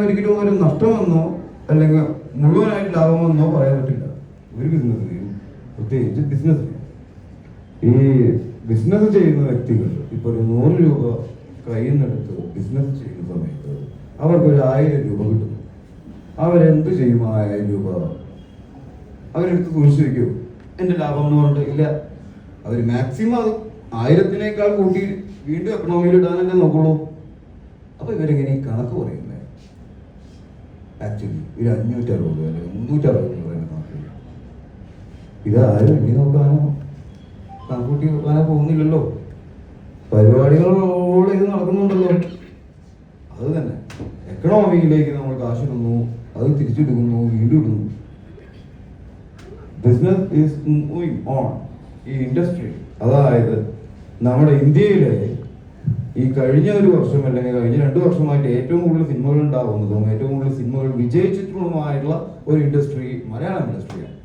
ഒരിക്കലും ഒരു നഷ്ടമെന്നോ അല്ലെങ്കിൽ മുഴുവനായിട്ട് ലാഭമെന്നോ പറയാൻ പറ്റില്ല. ഒരു ബിസിനസ്സിലും പ്രത്യേകിച്ച് ബിസിനസ് ഈ ബിസിനസ് ചെയ്യുന്ന വ്യക്തികൾ ഇപ്പൊ ഒരു 100 രൂപ കയ്യിൽ നിന്നെടുത്ത് ബിസിനസ് ചെയ്യുന്ന സമയത്ത് അവർക്കൊരു 1000 രൂപ കിട്ടുന്നു. അവരെന്ത് ചെയ്യും? 1000 രൂപ അവരെടുത്ത് സൂക്ഷിച്ചു വയ്ക്കും. എന്റെ ലാഭം എന്ന് പറഞ്ഞിട്ട് ഇല്ല. അവർ മാക്സിമം അത് 1000-നേക്കാൾ കൂട്ടി വീണ്ടും എക്കണോമിയിൽ ഇടാനല്ലേ നോക്കുള്ളൂ. അപ്പൊ ഇവരെങ്ങനെ ഈ കണക്ക് പറയുന്നത്? ആക്ച്വലി ഒരു 560 അല്ലെങ്കിൽ 360 പറയുന്ന കണക്ക് ഇതാരും എണ്ണി നോക്കാനോ കണക്കൂട്ടി നോക്കാനോ പോകുന്നില്ലല്ലോ. പരിപാടികളോടെ ഇത് നടക്കുന്നുണ്ടല്ലോ. അത് തന്നെ എക്കണോമിയിലേക്ക് നമ്മൾ കാശിടുന്നു, അത് തിരിച്ചിടുന്നു, വീണ്ടും ഇടുന്നു. Business is moving on. ഈ ഇൻഡസ്ട്രി, അതായത് നമ്മുടെ ഇന്ത്യയിലെ ഈ കഴിഞ്ഞ ഒരു വർഷം അല്ലെങ്കിൽ കഴിഞ്ഞ 2 വർഷമായിട്ട് ഏറ്റവും കൂടുതൽ സിനിമകൾ ഉണ്ടാവുന്നതും ഏറ്റവും കൂടുതൽ സിനിമകൾ വിജയിച്ചിട്ടുള്ളതുമായിട്ടുള്ള ഒരു ഇൻഡസ്ട്രി മലയാളം ഇൻഡസ്ട്രിയാണ്.